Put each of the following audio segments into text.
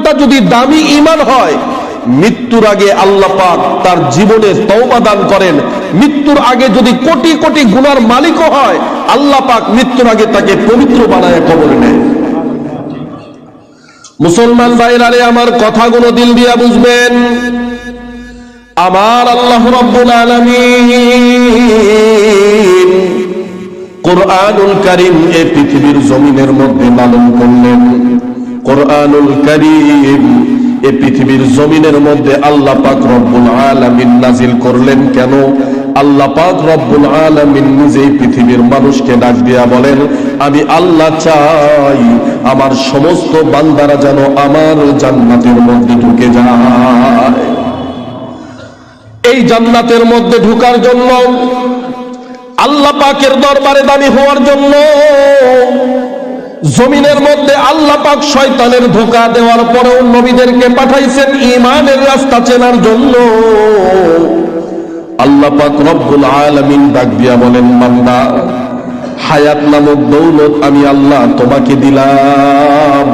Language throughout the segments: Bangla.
ইমানটা যদি দামি ইমান হয়, মৃত্যুর আগে আল্লাহ পাক তার জীবনে তওবা দান করেন। মৃত্যুর আগে যদি কোটি কোটি গুনার মালিকও হয়, আল্লাহ পাক মৃত্যুর আগে তাকে পবিত্র বানায় কবরে নেয়। মুসলমান ভাইরা রে, আমার কথাগুলো দিল দিয়া বুঝবেন। আমার আল্লাহ রাব্বুল আলামিন কুরআনুল কারীম এই পৃথিবীর জমিনের মধ্যে লালন করলেন। কুরআনুল কারীম এই পৃথিবীর জমিনের মধ্যে আল্লাহ পাক রব্বুল আলামিন নাজিল করলেন কেন? আল্লাহ পাক রব্বুল আলামিন নিজেই পৃথিবীর মানুষকে ডাক দিয়া বলেন, আমি আল্লাহ চাই আমার সমস্ত বান্দারা যেন আমার জান্নাতের মধ্যে ঢুকে যায়। এই জান্নাতের মধ্যে ঢোকার জন্য, আল্লাহ পাকের দরবারে দামি হওয়ার জন্য, জমিনের মধ্যে আল্লাহ পাক শয়তানের ধোঁকা দেওয়ার পরেও নবীদেরকে পাঠাইছেন ঈমানের রাস্তা চেনার জন্য। আল্লাহ পাক রব্বুল আলামিন ডাক দিয়া বলেন, বান্দা, হায়াত নামক দৌলত আমি আল্লাহ তোমাকে দিলাম।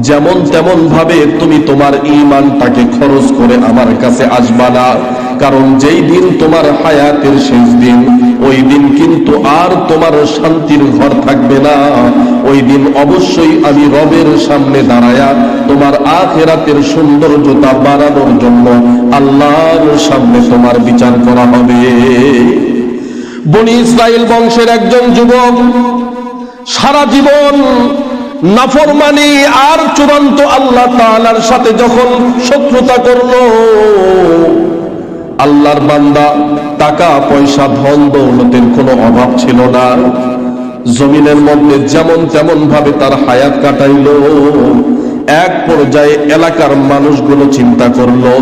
যেমন তেমন ভাবে তুমি তোমার ঈমানটাকে খরচ করে আমার কাছে আসবা না, কারণ যেই দিন তোমার হায়াতের শেষ দিন, ওই দিন কিন্তু আর তোমার শান্তির ঘর থাকবে না। ওই দিন অবশ্যই আমি রবের সামনে দাঁড়ায়া তোমার আখিরাতের সৌন্দর্যতা বাড়ানোর জন্য আল্লাহর সামনে তোমার বিচার করা হবে। বনি ইসরাইল বংশের একজন যুবক সারা জীবন নাফরমানি আর চূড়ান্ত আল্লাহ তাআলার সাথে যখন শত্রুতা করলো, আল্লাহর বান্দা, টাকা পয়সা ধন দৌলতের কোনো অভাব ছিল না, জমিনের মধ্যে যেমন তেমন ভাবে তার হায়াত কাটাইলো। এক পর্যায়ে এলাকার মানুষগুলো চিন্তা করলো,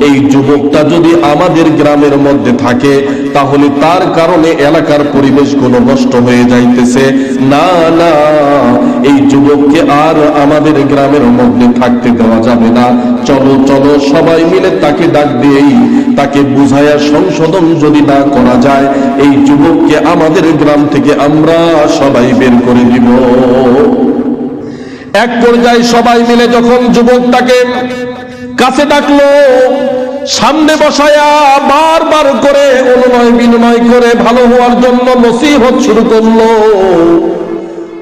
এই যুবকটা যদি আমাদের গ্রামের মধ্যে থাকে তাহলে তার কারণে এলাকার পরিবেশগুলো নষ্ট হয়ে যাইতেছে। না না, এই যুবককে আর আমাদের গ্রামের মধ্যে থাকতে দেওয়া যাবে না। চলো চলো সবাই মিলে তাকে ডাক দিয়েই তাকে বুঝায়া সংশোধন যদি না করা যায়, এই যুবককে আমাদের গ্রাম থেকে আমরা সবাই বের করে দিব। এক পর্যায়ে সবাই মিলে যখন যুবকটাকে কাছে ডাকলো, সামনে বসায়া বারবার করে অনুনয় বিনয় করে ভালো হওয়ার জন্য নসিহত শুরু করলো।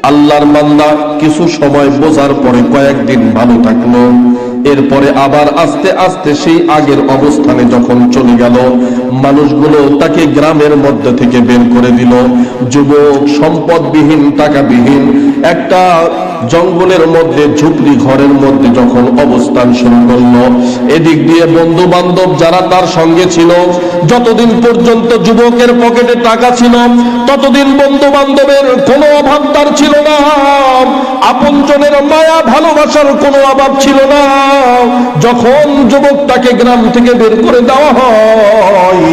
আল্লাহর বান্দা কিছু সময় বোঝার পরে কয়েকদিন ভালো থাকলো, এরপরে আবার আস্তে আস্তে সেই আগের অবস্থানে যখন চলে গেল, মানুষগুলো তাকে গ্রামের মধ্যে থেকে বের করে দিল। যুবক সম্পদবিহীন, টাকাবিহীন একটা জঙ্গলের মধ্যে ঝুপড়ি ঘরের মধ্যে যখন অবস্থান শুরু করলো, এদিক দিয়ে বন্ধু বান্ধব যারা তার সঙ্গে ছিল, যতদিন পর্যন্ত যুবকের পকেটে টাকা ছিল ততদিন বন্ধু বান্ধবের কোনো অভাব তার ছিল না, আপনজনের মায়া ভালোবাসার কোনো অভাব ছিল না। যখন যুবকটাকে গ্রাম থেকে বের করে দেওয়া হয়,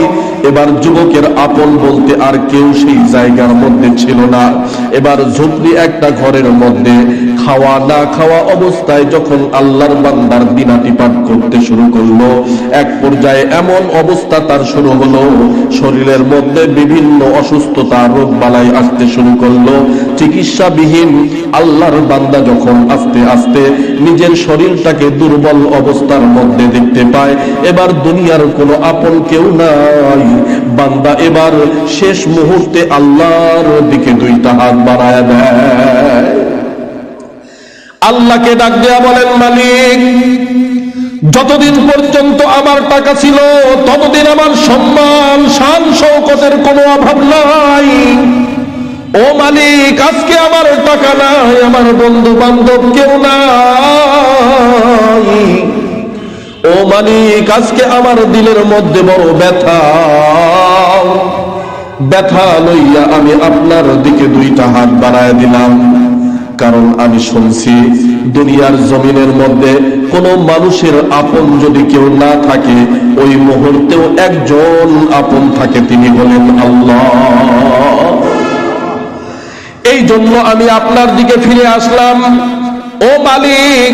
এবার যুবকের আপন বলতে আর কেউ সেই জায়গার মধ্যে ছিল না। এবার ঝুপড়ি একটা ঘরের মধ্যে খাওয়া না খাওয়া অবস্থায় যখন আল্লাহর বান্দার দিনাতি পাঠ করতে শুরু করলো, এক পর্যায়ে এমন অবস্থা তার শুরু হলো, শরীরের মধ্যে বিভিন্ন অসুস্থতা রোগ বালাই আসতে শুরু করলো। চিকিৎসাবিহীন আল্লাহর বান্দা যখন আস্তে আস্তে নিজের শরীরটাকে দুর্বল অবস্থার মধ্যে দেখতে পায়, এবার দুনিয়ার কোনো আপন কেউ নাই, বান্দা এবার শেষ মুহূর্তে আল্লাহর দিকে দুইটা হাত বাড়ায় দেয়। আল্লাহকে ডাক দেয়া বলেন, মালিক, যতদিন পর্যন্ত আমার টাকা ছিল ততদিন আমার সম্মান শান শৌকতের কোনো অভাব নাই। ও মালিক, আজকে আমার টাকা নাই, আমার বন্ধু বান্ধব কেউ নাই। ও মালিক, আজকে আমার দিলের মধ্যে বড় ব্যথা, ব্যথা লইয়া আমি আপনার দিকে দুইটা হাত বাড়ায় দিলাম। কারণ আমি শুনছি দুনিয়ার জমিনের মধ্যে কোনো মানুষের আপন যদি কেউ না থাকে, ওই মুহূর্তেও একজন আপন থাকে, তিনি হলেন আল্লাহ। এই জন্য আমি আপনার দিকে ফিরে আসলাম। ও মালিক,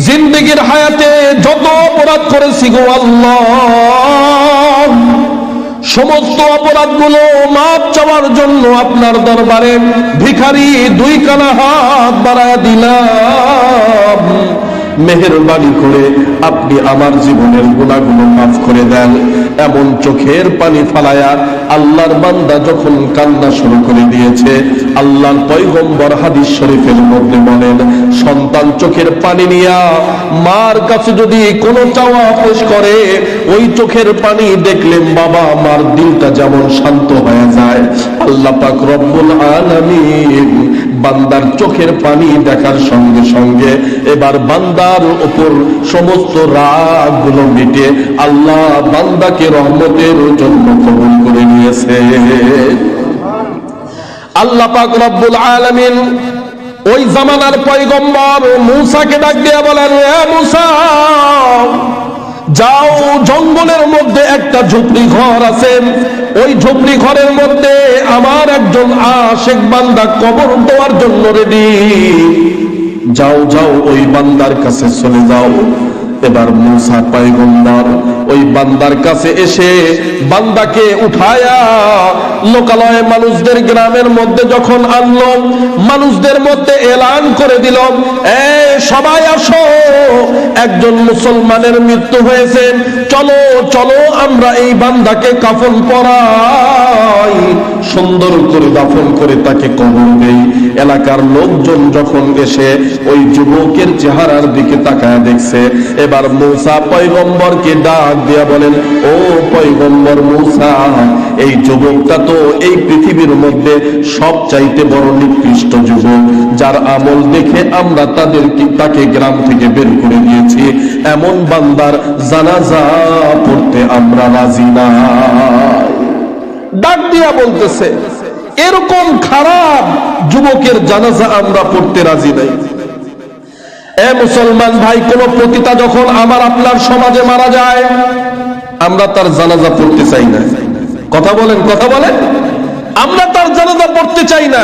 জিন্দেগির হায়াতে যত অপরাধ করেছি গো আল্লাহ, সমস্ত অপরাধগুলো মাপ চাওয়ার জন্য আপনার দরবারে ভিখারি দুই কানা হাত বাড়ায় দিলাম। মেহেরবানি করে আপনি আমার জীবনের গুনাহগুলো মাফ করে দেন। এমন চোখের পানি ফালায়া আল্লাহর বান্দা যখন কান্না শুরু করে দিয়েছে, আল্লাহর পয়গম্বর হাদিস শরীফের মধ্যে বলেন, সন্তান চোখের পানি নিয়া মার কাছে যদি কোনো চাওয়া পেশ করে, ওই চোখের পানি দেখলে বাবা মার দিলটা যেমন শান্ত হয়ে যায়, আল্লাহ পাক রব্বুল আলামিন বান্দার চোখের পানি দেখার সঙ্গে সঙ্গে এবার বান্দার উপর সমস্ত রাগগুলো মিটে আল্লাহ বান্দাকে রহমতের জন্য কবুল করে নিয়েছে। আল্লাহ পাক রব্বুল আলামিন ওই জামানার পয়গম্বর মূসাকে ডাক দিয়ে বলেন, হে মূসা, যাও, জঙ্গলের মধ্যে একটা ঝুপড়ি ঘর আছে, ওই ঝুপড়ি ঘরের মধ্যে আমার একজন আশিক বান্দা কবর দেওয়ার জন্য রেডি, যাও যাও ওই বান্দার কাছে চলে যাও। এবার মূসা পয়গম্বর ওই বান্দার কাছে এসে বান্দাকে উঠায়া লোকালয়ে মানুষদের গ্রামের মধ্যে যখন আনলো, মানুষদের মধ্যে এলান করে দিল, সবাই আসো, একজন মুসলমানের মৃত্যু হয়েছে, চলো চলো আমরা এই বান্দাকে কাফন পরাই, সুন্দর করে দাফন করে তাকে কবর দেই। এলাকার লোকজন যখন এসে ওই যুবকের চেহারার দিকে তাকায় দেখছে, এবার মূসা পয়গম্বরকে ডাক দিয়া বলেন, ও পয়গম্বর মূসা, এই যুবকটা তো এই পৃথিবীর মধ্যে সবচাইতে বড় নিকৃষ্ট যুবক, যার আমল দেখে আমরা তাকে গ্রাম থেকে বের করে দিয়েছি, এমন বান্দার জানাজা পড়তে আমরা রাজি না। ডাক দিয়া বলতেছে, এরকম খারাপ যুবকের জানাজা আমরা পড়তে রাজি নাই। এ মুসলমান ভাই, কোন পতিতা যখন আমার আপনার সমাজে মারা যায়, আমরা তার জানাজা পড়তে চাই না। কথা বলেন, কথা বলেন, আমরা তার জানাজা পড়তে চাই না।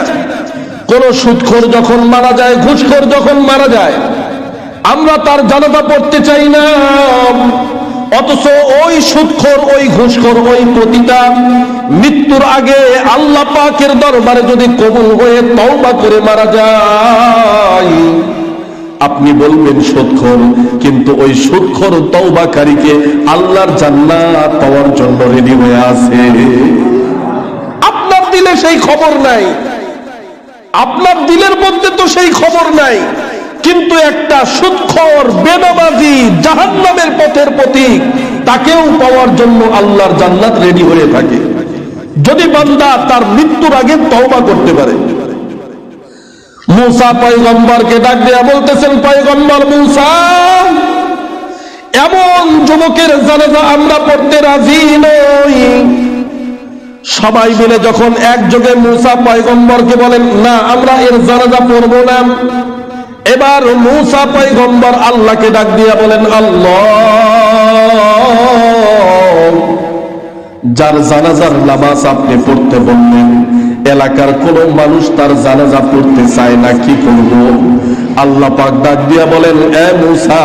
কোন সুদখোর যখন মারা যায়, ঘুষখোর যখন মারা যায়, আমরা তার জানাজা পড়তে চাই না। অথচ ওই সুদখোর, ওই ঘুষখোর, ওই পতিতা মৃত্যুর আগে আল্লাহ পাকের দরবারে যদি কবুল হয়ে তওবা করে মারা যায়, আপনি বলবেন সুদখোর, কিন্তু ওই সুদখোর তওবাকারীকে আল্লাহর জান্নাত পাওয়ার জন্য রেডি হয়ে আছে। আপনার দিলে সেই খবর নাই, আপনার দিলের মধ্যে তো সেই খবর নাই, কিন্তু একটা সুদখোর বেনামাজি জাহান্নামের পথের প্রতীক, তাকেও পাওয়ার জন্য আল্লাহর জান্নাত রেডি হয়ে থাকে, যদি বান্দা তার মৃত্যুর আগে তওবা করতে পারে। মূসা পয়গম্বরকে ডাক দিয়া বলতেছেন, পয়গম্বর মূসা, এমন যুবকের জানাজা আমরা পড়তে রাজি নই। সবাই মিলে যখন একযোগে মূসা পয়গম্বরকে বলেন, না আমরা এর জানাজা পড়ব না, এবার মূসা পয়গম্বর আল্লাহকে ডাক দিয়া বলেন, আল্লাহ, যার জানাজার নামাজ আপনি পড়তে বললেন, এলাকার কোন মানুষ তার জানাজা পড়তে চায় না, কি করব? আল্লাহ পাক ডাক দিয়া বলেন, এ মূসা,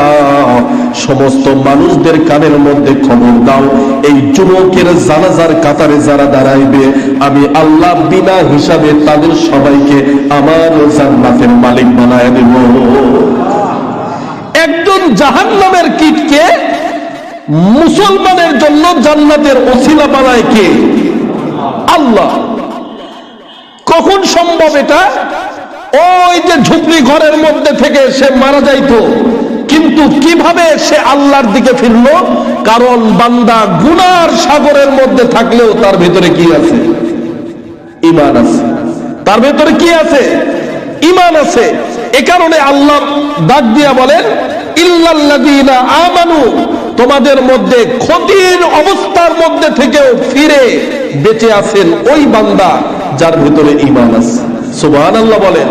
সমস্ত মানুষদের কানের মধ্যে খবর দাও, এই যুবকের জানাজার কাতারে যারা দাঁড়াইবে, আমি আল্লাহ বিনা হিসাবে তাদের সবাইকে আমার জান্নাতের মালিক বানায় দেব। একজন জাহান্নামের কীটকে মুসলমানের জন্য জান্নাতের ওসিলা বানায় কে? আল্লাহ। কখন সম্ভব এটা? ওই যে ঝুপড়ি ঘরের মধ্যে থেকে সে মারা যাইতো, কিন্তু কিভাবে সে আল্লাহর দিকে ফিরলো? কারণ বান্দা গুনার সাগরের মধ্যে থাকলেও তার ভেতরে কি আছে? ঈমান আছে। তার ভেতরে কি আছে? ঈমান আছে। এ কারণে আল্লাহ ডাক দিয়া বলেন, ইল্লাল্লাযীনা আমানু, তোমাদের মধ্যে ক্ষতির অবস্থার মধ্যে থেকেও ফিরে বেঁচে আছেন ওই বান্দা যার ভিতরে ঈমান আছে। সুবহানাল্লাহ বলেন।